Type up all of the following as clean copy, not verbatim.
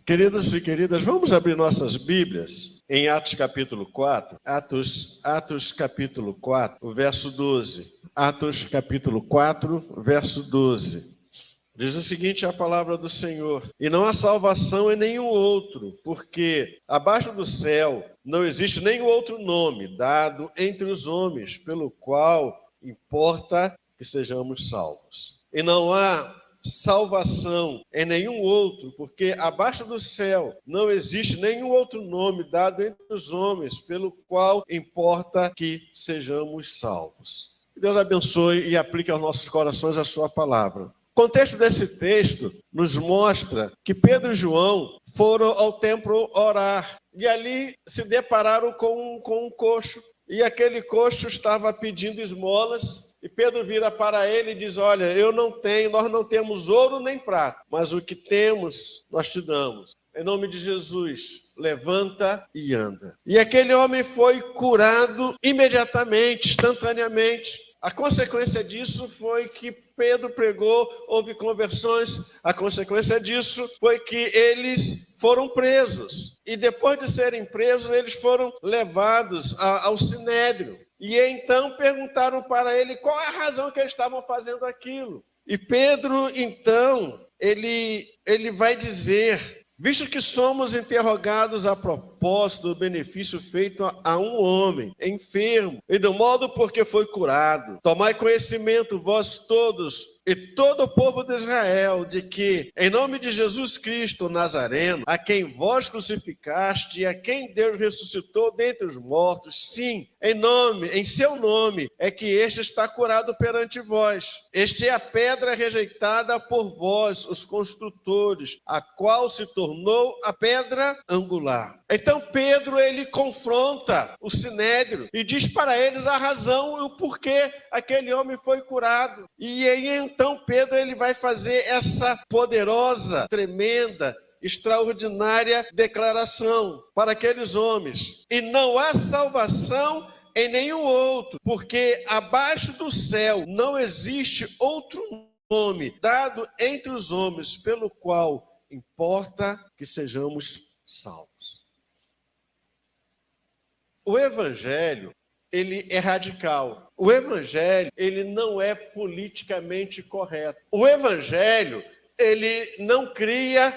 Queridos e queridas, vamos abrir nossas Bíblias em Atos capítulo 4. Atos capítulo 4, o verso 12. Atos capítulo 4, verso 12. Diz o seguinte a palavra do Senhor: e não há salvação em nenhum outro, porque abaixo do céu não existe nenhum outro nome dado entre os homens, pelo qual importa que sejamos salvos. E não há salvação em nenhum outro, porque abaixo do céu não existe nenhum outro nome dado entre os homens, pelo qual importa que sejamos salvos. Que Deus abençoe e aplique aos nossos corações a sua palavra. O contexto desse texto nos mostra que Pedro e João foram ao templo orar e ali se depararam com um coxo, e aquele coxo estava pedindo esmolas. E Pedro vira para ele e diz: olha, nós não temos ouro nem prata, mas o que temos nós te damos. Em nome de Jesus, levanta e anda. E aquele homem foi curado imediatamente, instantaneamente. A consequência disso foi que Pedro pregou, houve conversões. A consequência disso foi que eles foram presos. E depois de serem presos, eles foram levados ao Sinédrio. E então perguntaram para ele qual é a razão que eles estavam fazendo aquilo. E Pedro, então, ele vai dizer: visto que somos interrogados a propósito do benefício feito a um homem enfermo, e do modo porque foi curado, tomai conhecimento vós todos e todo o povo de Israel, de que, em nome de Jesus Cristo o Nazareno, a quem vós crucificaste e a quem Deus ressuscitou dentre os mortos, sim, em seu nome, é que este está curado perante vós. Este é a pedra rejeitada por vós, os construtores, a qual se tornou a pedra angular. Então Pedro, ele confronta o Sinédrio e diz para eles a razão e o porquê aquele homem foi curado. E aí então Pedro, ele vai fazer essa poderosa, tremenda, extraordinária declaração para aqueles homens: e não há salvação em nenhum outro, porque abaixo do céu não existe outro nome dado entre os homens, pelo qual importa que sejamos salvos. O evangelho, ele é radical. O evangelho, ele não é politicamente correto. O evangelho, ele não cria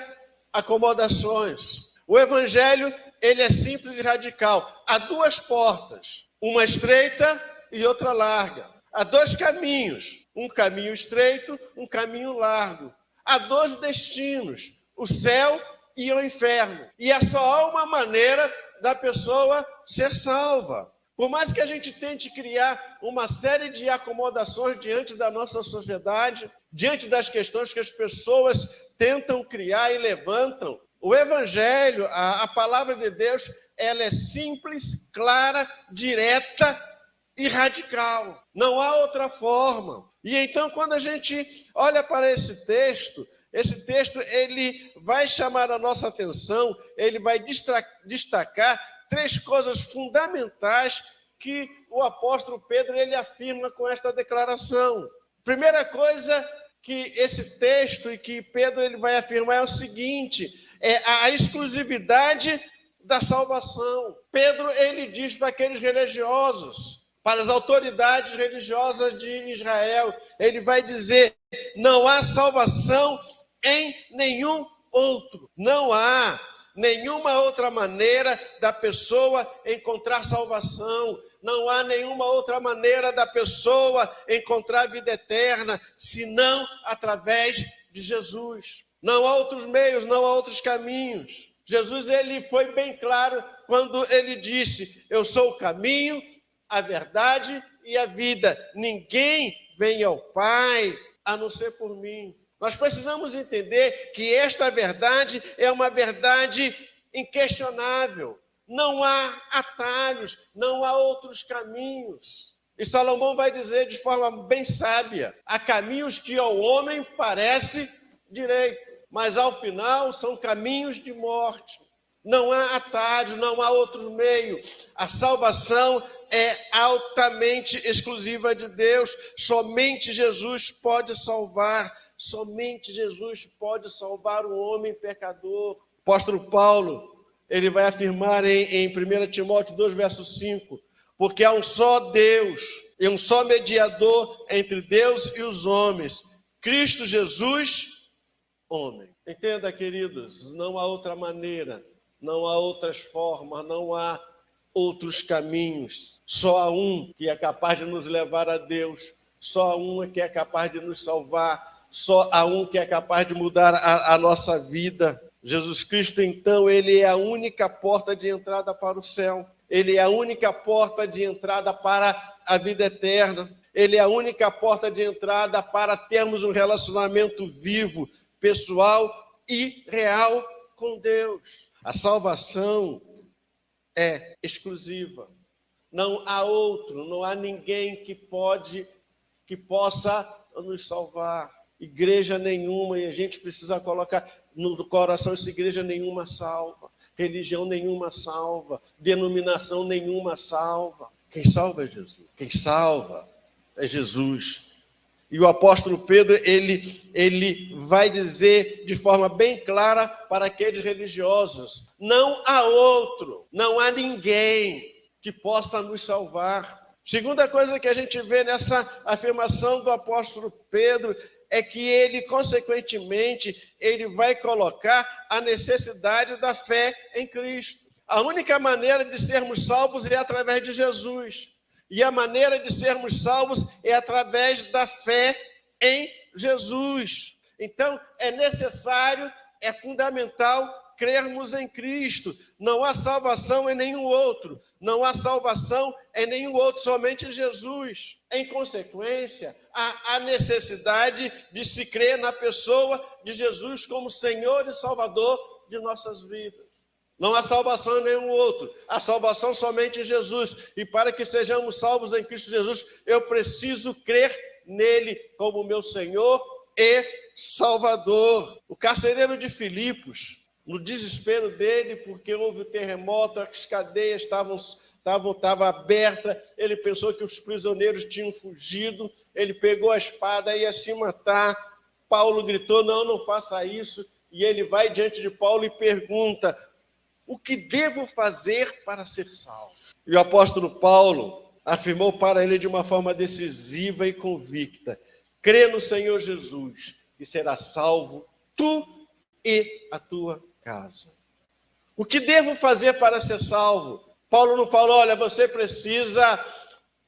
acomodações. O evangelho, ele é simples e radical. Há duas portas, uma estreita e outra larga. Há dois caminhos, um caminho estreito, um caminho largo. Há dois destinos, o céu e o inferno. E só há uma maneira da pessoa ser salva. Por mais que a gente tente criar uma série de acomodações diante da nossa sociedade, diante das questões que as pessoas tentam criar e levantam, o evangelho, a palavra de Deus, ela é simples, clara, direta e radical. Não há outra forma. E então, quando a gente olha para esse texto, ele vai chamar a nossa atenção, ele vai destacar três coisas fundamentais que o apóstolo Pedro, ele afirma com esta declaração. Primeira coisa que esse texto e que Pedro, ele vai afirmar é o seguinte: é a exclusividade da salvação. Pedro, ele diz para aqueles religiosos, para as autoridades religiosas de Israel, ele vai dizer: não há salvação em nenhum outro. Não há nenhuma outra maneira da pessoa encontrar salvação. Não há nenhuma outra maneira da pessoa encontrar vida eterna, senão através de Jesus. Não há outros meios, não há outros caminhos. Jesus, ele foi bem claro quando ele disse: eu sou o caminho, a verdade e a vida. Ninguém vem ao Pai a não ser por mim. Nós precisamos entender que esta verdade é uma verdade inquestionável. Não há atalhos, não há outros caminhos. E Salomão vai dizer de forma bem sábia: há caminhos que ao homem parece direito, mas ao final são caminhos de morte. Não há atalhos, não há outro meio. A salvação é altamente exclusiva de Deus. Somente Jesus pode salvar. Somente Jesus pode salvar o homem pecador. O apóstolo Paulo, ele vai afirmar em 1 Timóteo 2, verso 5, porque há um só Deus e um só mediador entre Deus e os homens, Cristo Jesus, homem. Entenda, queridos, não há outra maneira, não há outras formas, não há outros caminhos. Só há um que é capaz de nos levar a Deus, só há um que é capaz de nos salvar, só há um que é capaz de mudar a nossa vida. Jesus Cristo, então, ele é a única porta de entrada para o céu. Ele é a única porta de entrada para a vida eterna. Ele é a única porta de entrada para termos um relacionamento vivo, pessoal e real com Deus. A salvação é exclusiva. Não há outro, não há ninguém que possa nos salvar. Igreja nenhuma, e a gente precisa colocar no coração, essa igreja nenhuma salva, religião nenhuma salva, denominação nenhuma salva. Quem salva é Jesus. Quem salva é Jesus. E o apóstolo Pedro, ele vai dizer de forma bem clara para aqueles religiosos: não há outro, não há ninguém que possa nos salvar. Segunda coisa que a gente vê nessa afirmação do apóstolo Pedro é que ele, consequentemente, ele vai colocar a necessidade da fé em Cristo. A única maneira de sermos salvos é através de Jesus. E a maneira de sermos salvos é através da fé em Jesus. Então, é necessário, é fundamental crermos em Cristo. Não há salvação em nenhum outro. Não há salvação em nenhum outro, somente em Jesus. Em consequência, há a necessidade de se crer na pessoa de Jesus como Senhor e Salvador de nossas vidas. Não há salvação em nenhum outro. Há salvação somente em Jesus. E para que sejamos salvos em Cristo Jesus, eu preciso crer nele como meu Senhor e Salvador. O carcereiro de Filipos, no desespero dele, porque houve o terremoto, as cadeias estavam abertas, ele pensou que os prisioneiros tinham fugido, ele pegou a espada e ia se matar. Paulo gritou: não faça isso. E ele vai diante de Paulo e pergunta: o que devo fazer para ser salvo? E o apóstolo Paulo afirmou para ele de uma forma decisiva e convicta: crê no Senhor Jesus e será salvo tu e a tua casa. O que devo fazer para ser salvo? Paulo não falou: olha, você precisa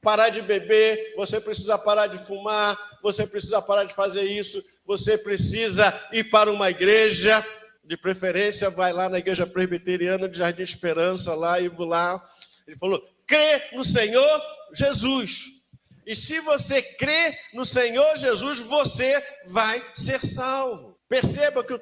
parar de beber, você precisa parar de fumar, você precisa parar de fazer isso, você precisa ir para uma igreja. De preferência, vai lá na igreja presbiteriana de Jardim Esperança, lá e lá. Ele falou: crê no Senhor Jesus. E se você crê no Senhor Jesus, você vai ser salvo. Perceba que o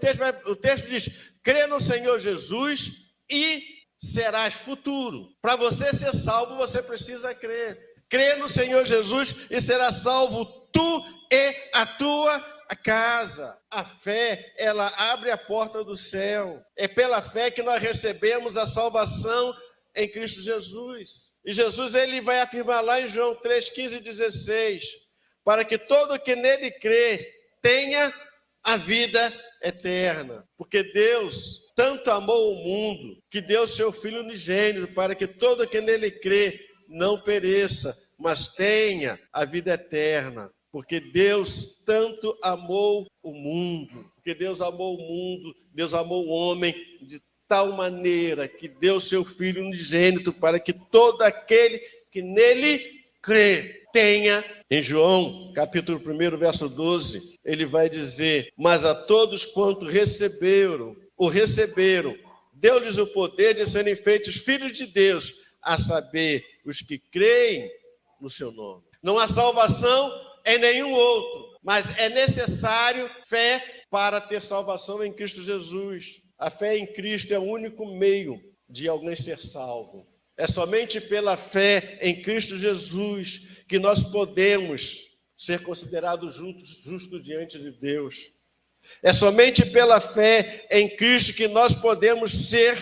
texto diz: crê no Senhor Jesus e serás futuro. Para você ser salvo, você precisa crer. Crê no Senhor Jesus e serás salvo tu e a tua casa. A fé, ela abre a porta do céu. É pela fé que nós recebemos a salvação em Cristo Jesus. E Jesus, ele vai afirmar lá em João 3, 15 e 16, para que todo que nele crê tenha a vida eterna. Porque Deus tanto amou o mundo, que deu seu Filho unigênito, para que todo que nele crê não pereça, mas tenha a vida eterna. Porque Deus tanto amou o mundo, porque Deus amou o mundo, Deus amou o homem de tal maneira que deu seu Filho unigênito para que todo aquele que nele crê tenha. Em João, capítulo 1, verso 12, ele vai dizer: mas a todos quanto receberam, deu-lhes o poder de serem feitos filhos de Deus, a saber, os que creem no seu nome. Não há salvação em nenhum outro, mas é necessário fé para ter salvação em Cristo Jesus. A fé em Cristo é o único meio de alguém ser salvo. É somente pela fé em Cristo Jesus que nós podemos ser considerados justos diante de Deus. É somente pela fé em Cristo que nós podemos ser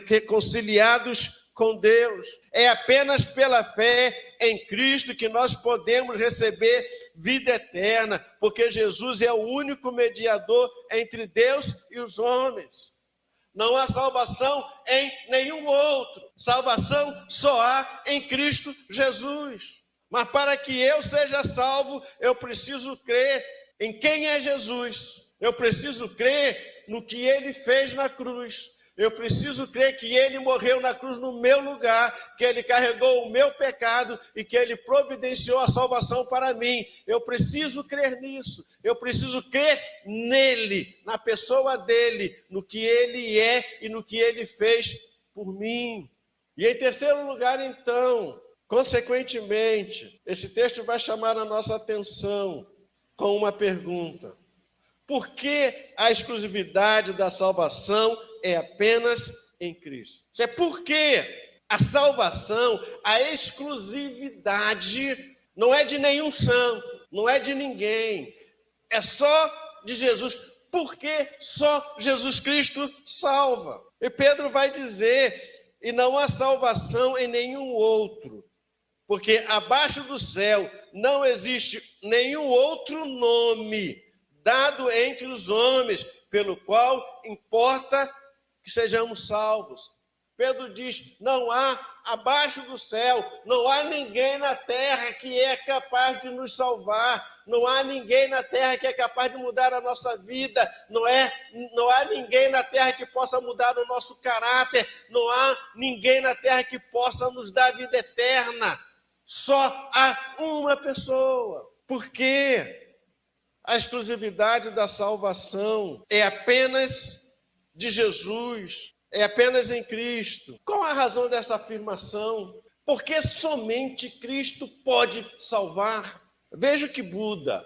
reconciliados com Deus. É apenas pela fé em Cristo que nós podemos receber vida eterna, porque Jesus é o único mediador entre Deus e os homens. Não há salvação em nenhum outro. Salvação só há em Cristo Jesus. Mas para que eu seja salvo, eu preciso crer em quem é Jesus. Eu preciso crer no que ele fez na cruz. Eu preciso crer que ele morreu na cruz no meu lugar, que ele carregou o meu pecado e que ele providenciou a salvação para mim. Eu preciso crer nisso. Eu preciso crer nele, na pessoa dele, no que ele é e no que ele fez por mim. E em terceiro lugar, então, consequentemente, esse texto vai chamar a nossa atenção com uma pergunta. Por que a exclusividade da salvação é apenas em Cristo? Isso é porque a salvação, a exclusividade, não é de nenhum santo, não é de ninguém, é só de Jesus. Porque só Jesus Cristo salva. E Pedro vai dizer, e não há salvação em nenhum outro, porque abaixo do céu não existe nenhum outro nome dado entre os homens, pelo qual importa que sejamos salvos. Pedro diz, não há abaixo do céu, não há ninguém na terra que é capaz de nos salvar, não há ninguém na terra que é capaz de mudar a nossa vida, não há ninguém na terra que possa mudar o nosso caráter, não há ninguém na terra que possa nos dar a vida eterna. Só há uma pessoa. Por quê? A exclusividade da salvação é apenas de Jesus, é apenas em Cristo. Qual a razão dessa afirmação? Porque somente Cristo pode salvar. Veja o que Buda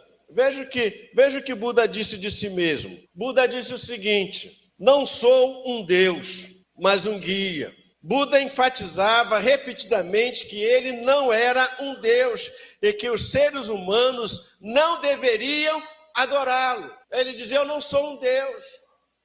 disse de si mesmo. Buda disse o seguinte: não sou um Deus, mas um guia. Buda enfatizava repetidamente que ele não era um Deus e que os seres humanos não deveriam adorá-lo. Ele dizia, eu não sou um Deus,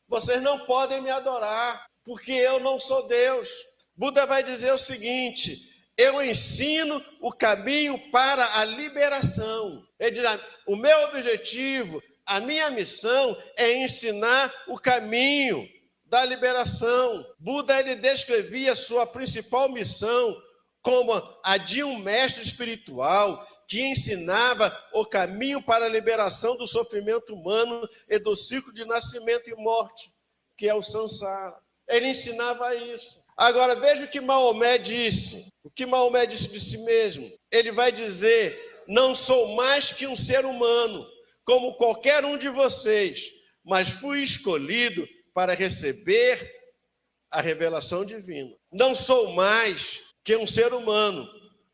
vocês não podem me adorar, porque eu não sou Deus. Buda vai dizer o seguinte, eu ensino o caminho para a liberação. Ele diz, o meu objetivo, a minha missão é ensinar o caminho da liberação. Buda, ele descrevia sua principal missão como a de um mestre espiritual que ensinava o caminho para a liberação do sofrimento humano e do ciclo de nascimento e morte, que é o Sansara. Ele ensinava isso. Agora, veja o que Maomé disse. O que Maomé disse de si mesmo. Ele vai dizer, não sou mais que um ser humano, como qualquer um de vocês, mas fui escolhido para receber a revelação divina. Não sou mais que um ser humano,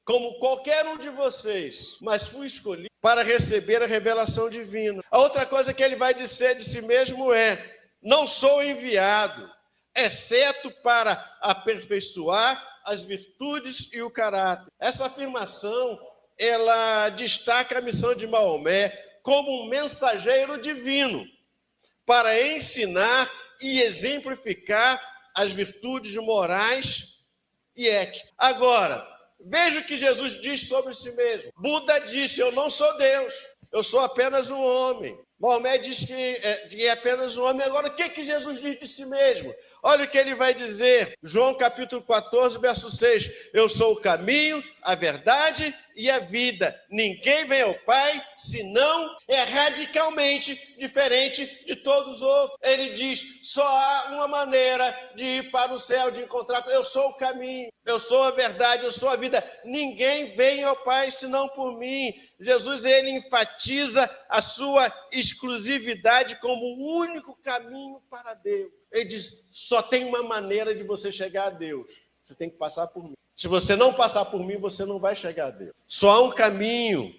como qualquer um de vocês, mas fui escolhido para receber a revelação divina. A outra coisa que ele vai dizer de si mesmo é, não sou enviado, exceto para aperfeiçoar as virtudes e o caráter. Essa afirmação, ela destaca a missão de Maomé como um mensageiro divino para ensinar e exemplificar as virtudes morais e éticas. Agora, veja o que Jesus diz sobre si mesmo. Buda disse, eu não sou Deus, eu sou apenas um homem. Maomé diz que é apenas um homem. Agora, o que Jesus diz de si mesmo? Olha o que ele vai dizer, João capítulo 14, verso 6. Eu sou o caminho, a verdade e a vida. Ninguém vem ao Pai, senão é radicalmente diferente de todos os outros. Ele diz, só há uma maneira de ir para o céu, de encontrar. Eu sou o caminho, eu sou a verdade, eu sou a vida. Ninguém vem ao Pai, senão por mim. Jesus, ele enfatiza a sua exclusividade como o único caminho para Deus. Ele diz, só tem uma maneira de você chegar a Deus. Você tem que passar por mim. Se você não passar por mim, você não vai chegar a Deus. Só há um caminho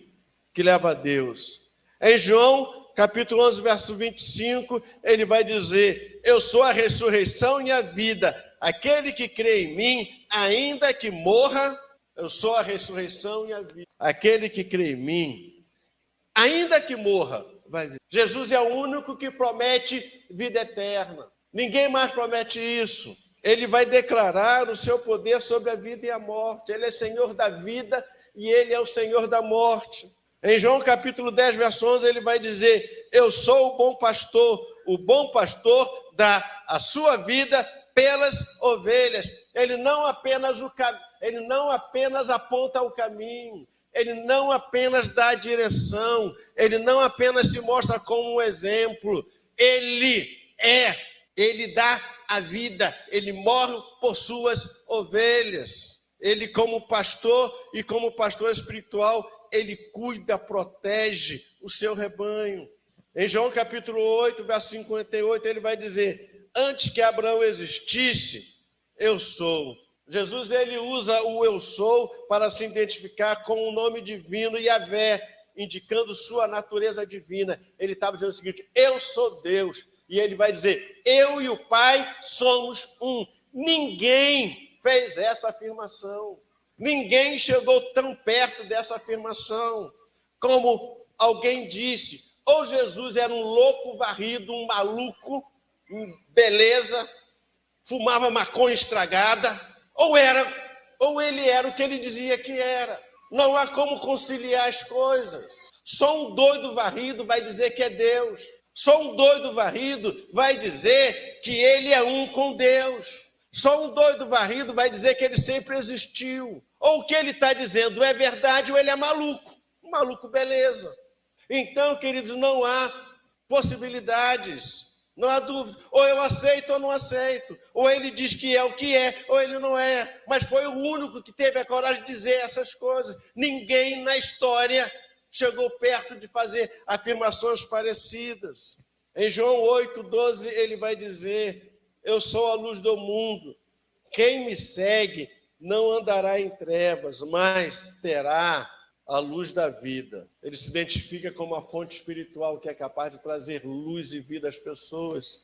que leva a Deus. Em João, capítulo 11, verso 25, ele vai dizer, eu sou a ressurreição e a vida. Aquele que crê em mim, ainda que morra, eu sou a ressurreição e a vida. Aquele que crê em mim, ainda que morra, vai viver. Jesus é o único que promete vida eterna. Ninguém mais promete isso. Ele vai declarar o seu poder sobre a vida e a morte. Ele é Senhor da vida e ele é o Senhor da morte. Em João capítulo 10, verso 11, ele vai dizer, eu sou o bom pastor dá a sua vida pelas ovelhas. Ele não apenas aponta o caminho, ele não apenas dá a direção, ele não apenas se mostra como um exemplo, ele dá a vida, ele morre por suas ovelhas. Ele, como pastor e como pastor espiritual, ele cuida, protege o seu rebanho. Em João capítulo 8, verso 58, ele vai dizer: antes que Abraão existisse, eu sou. Jesus, ele usa o eu sou para se identificar com o nome divino Yahvé, indicando sua natureza divina. Ele estava dizendo o seguinte: eu sou Deus. E ele vai dizer: eu e o Pai somos um. Ninguém fez essa afirmação. Ninguém chegou tão perto dessa afirmação. Como alguém disse, ou Jesus era um louco varrido, um maluco, beleza, fumava maconha estragada, ou ele era o que ele dizia que era. Não há como conciliar as coisas. Só um doido varrido vai dizer que é Deus. Só um doido varrido vai dizer que ele é um com Deus. Só um doido varrido vai dizer que ele sempre existiu. Ou o que ele está dizendo é verdade ou ele é maluco. Um maluco, beleza. Então, queridos, não há possibilidades, não há dúvida. Ou eu aceito ou não aceito. Ou ele diz que é o que é, ou ele não é. Mas foi o único que teve a coragem de dizer essas coisas. Ninguém na história chegou perto de fazer afirmações parecidas. Em João 8,12, ele vai dizer: eu sou a luz do mundo. Quem me segue não andará em trevas, mas terá a luz da vida. Ele se identifica como a fonte espiritual que é capaz de trazer luz e vida às pessoas.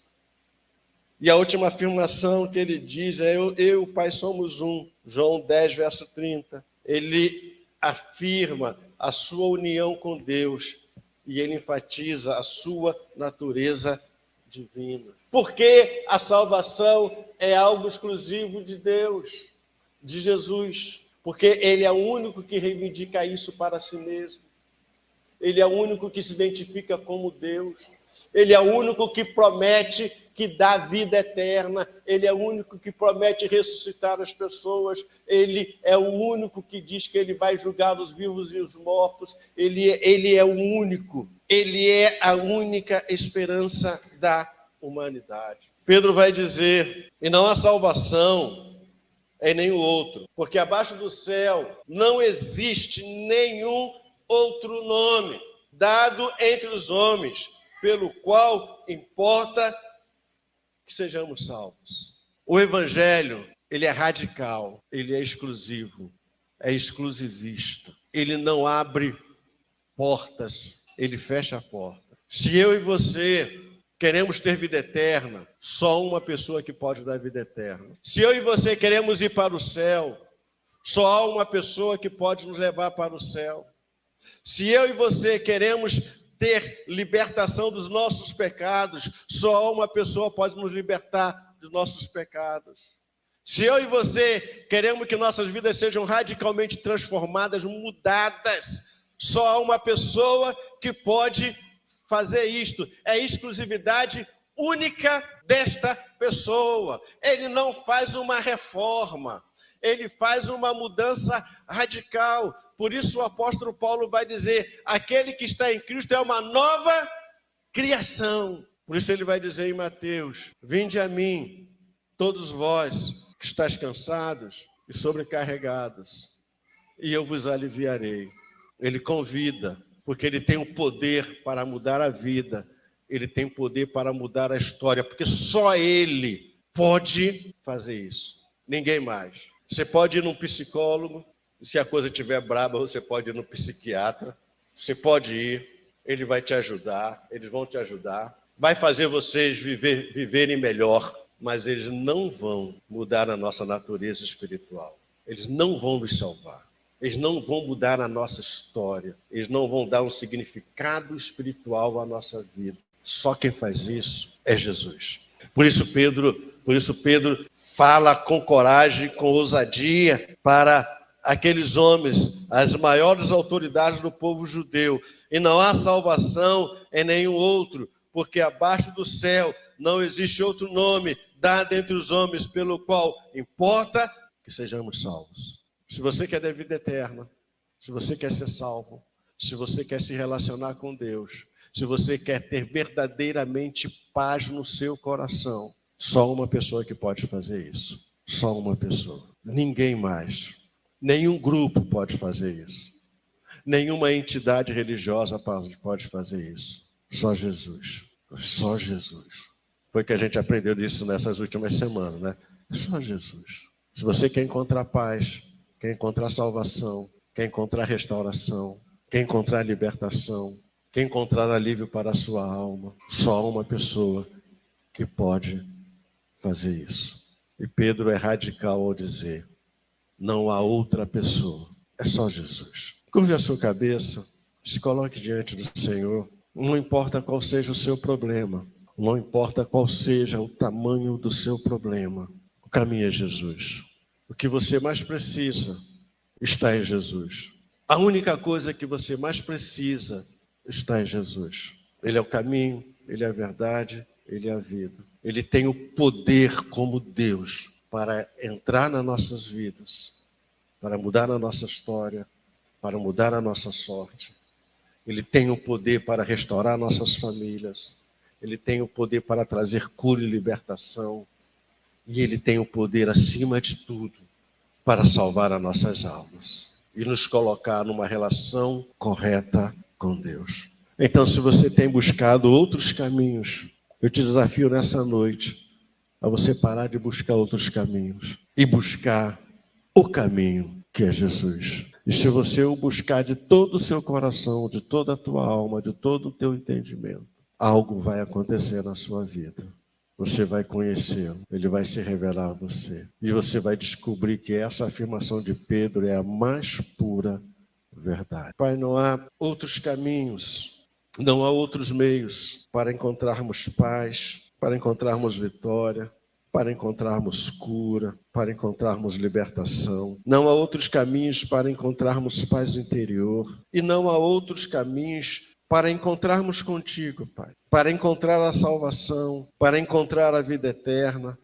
E a última afirmação que ele diz é: eu e o Pai somos um. João 10, verso 30. Ele afirma a sua união com Deus e ele enfatiza a sua natureza divina. Porque a salvação é algo exclusivo de Deus, de Jesus. Porque ele é o único que reivindica isso para si mesmo. Ele é o único que se identifica como Deus. Ele é o único que promete que dá vida eterna. Ele é o único que promete ressuscitar as pessoas. Ele é o único que diz que ele vai julgar os vivos e os mortos. Ele é o único. Ele é a única esperança da humanidade. Pedro vai dizer: e não há salvação em nenhum outro, porque abaixo do céu não existe nenhum outro nome dado entre os homens, pelo qual importa que sejamos salvos. O evangelho, ele é radical, ele é exclusivo, é exclusivista. Ele não abre portas, ele fecha a porta. Se eu e você queremos ter vida eterna, só uma pessoa que pode dar vida eterna. Se eu e você queremos ir para o céu, só há uma pessoa que pode nos levar para o céu. Se eu e você queremos ter libertação dos nossos pecados, só uma pessoa pode nos libertar dos nossos pecados. Se eu e você queremos que nossas vidas sejam radicalmente transformadas, mudadas, só há uma pessoa que pode fazer isto. É exclusividade única desta pessoa. Ele não faz uma reforma, ele faz uma mudança radical. Por isso o apóstolo Paulo vai dizer: aquele que está em Cristo é uma nova criação. Por isso ele vai dizer em Mateus: vinde a mim, todos vós que estáis cansados e sobrecarregados, e eu vos aliviarei. Ele convida, porque ele tem o poder para mudar a vida, ele tem poder para mudar a história, porque só ele pode fazer isso, ninguém mais. Você pode ir num psicólogo, se a coisa estiver braba, você pode ir no psiquiatra, você pode ir, ele vai te ajudar, eles vão te ajudar, vai fazer vocês viverem melhor, mas eles não vão mudar a nossa natureza espiritual, eles não vão nos salvar. Eles não vão mudar a nossa história. Eles não vão dar um significado espiritual à nossa vida. Só quem faz isso é Jesus. Por isso Pedro fala com coragem, com ousadia para aqueles homens, as maiores autoridades do povo judeu. E não há salvação em nenhum outro, porque abaixo do céu não existe outro nome dado entre os homens pelo qual importa que sejamos salvos. Se você quer ter vida eterna, se você quer ser salvo, se você quer se relacionar com Deus, se você quer ter verdadeiramente paz no seu coração, só uma pessoa que pode fazer isso. Só uma pessoa. Ninguém mais. Nenhum grupo pode fazer isso. Nenhuma entidade religiosa pode fazer isso. Só Jesus. Só Jesus. Foi que a gente aprendeu disso nessas últimas semanas, né? Só Jesus. Se você quer encontrar paz, quer encontrar salvação, quer encontrar restauração, quer encontrar libertação, quer encontrar alívio para a sua alma, só uma pessoa que pode fazer isso. E Pedro é radical ao dizer, não há outra pessoa, é só Jesus. Curve a sua cabeça, se coloque diante do Senhor, não importa qual seja o seu problema, não importa qual seja o tamanho do seu problema, o caminho é Jesus. O que você mais precisa está em Jesus. A única coisa que você mais precisa está em Jesus. Ele é o caminho, Ele é a verdade, Ele é a vida. Ele tem o poder como Deus para entrar nas nossas vidas, para mudar a nossa história, para mudar a nossa sorte. Ele tem o poder para restaurar nossas famílias. Ele tem o poder para trazer cura e libertação. E Ele tem o poder, acima de tudo, para salvar as nossas almas e nos colocar numa relação correta com Deus. Então, se você tem buscado outros caminhos, eu te desafio nessa noite a você parar de buscar outros caminhos e buscar o caminho que é Jesus. E se você o buscar de todo o seu coração, de toda a tua alma, de todo o teu entendimento, algo vai acontecer na sua vida. Você vai conhecê-lo, ele vai se revelar a você. E você vai descobrir que essa afirmação de Pedro é a mais pura verdade. Pai, não há outros caminhos, não há outros meios para encontrarmos paz, para encontrarmos vitória, para encontrarmos cura, para encontrarmos libertação. Não há outros caminhos para encontrarmos paz interior. E não há outros caminhos para encontrarmos contigo, Pai. Para encontrar a salvação, para encontrar a vida eterna.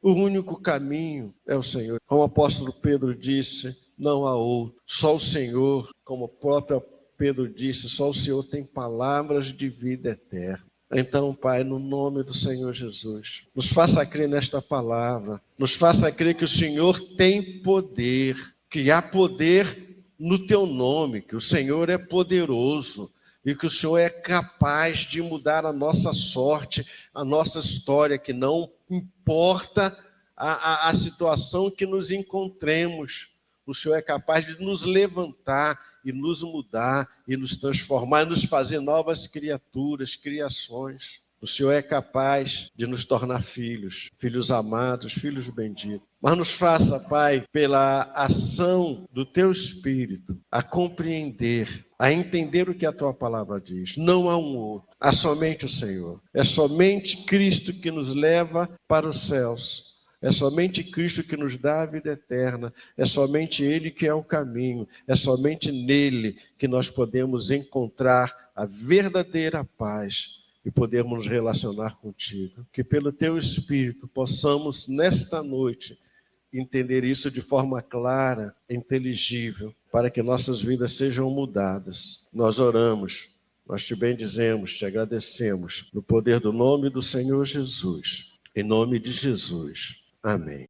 O único caminho é o Senhor. Como o apóstolo Pedro disse, não há outro. Só o Senhor, como o próprio Pedro disse, só o Senhor tem palavras de vida eterna. Então, Pai, no nome do Senhor Jesus, nos faça crer nesta palavra, nos faça crer que o Senhor tem poder, que há poder no teu nome, que o Senhor é poderoso e que o Senhor é capaz de mudar a nossa sorte, a nossa história, que não importa a situação que nos encontremos, o Senhor é capaz de nos levantar e nos mudar, e nos transformar, e nos fazer novas criaturas, criações. O Senhor é capaz de nos tornar filhos, filhos amados, filhos benditos. Mas nos faça, Pai, pela ação do Teu Espírito, a compreender, a entender o que a Tua palavra diz. Não há um outro, há somente o Senhor. É somente Cristo que nos leva para os céus. É somente Cristo que nos dá a vida eterna. É somente Ele que é o caminho. É somente nele que nós podemos encontrar a verdadeira paz e podermos nos relacionar contigo. Que pelo Teu Espírito possamos, nesta noite, entender isso de forma clara, inteligível, para que nossas vidas sejam mudadas. Nós oramos, nós te bendizemos, te agradecemos, no poder do nome do Senhor Jesus. Em nome de Jesus. Amém.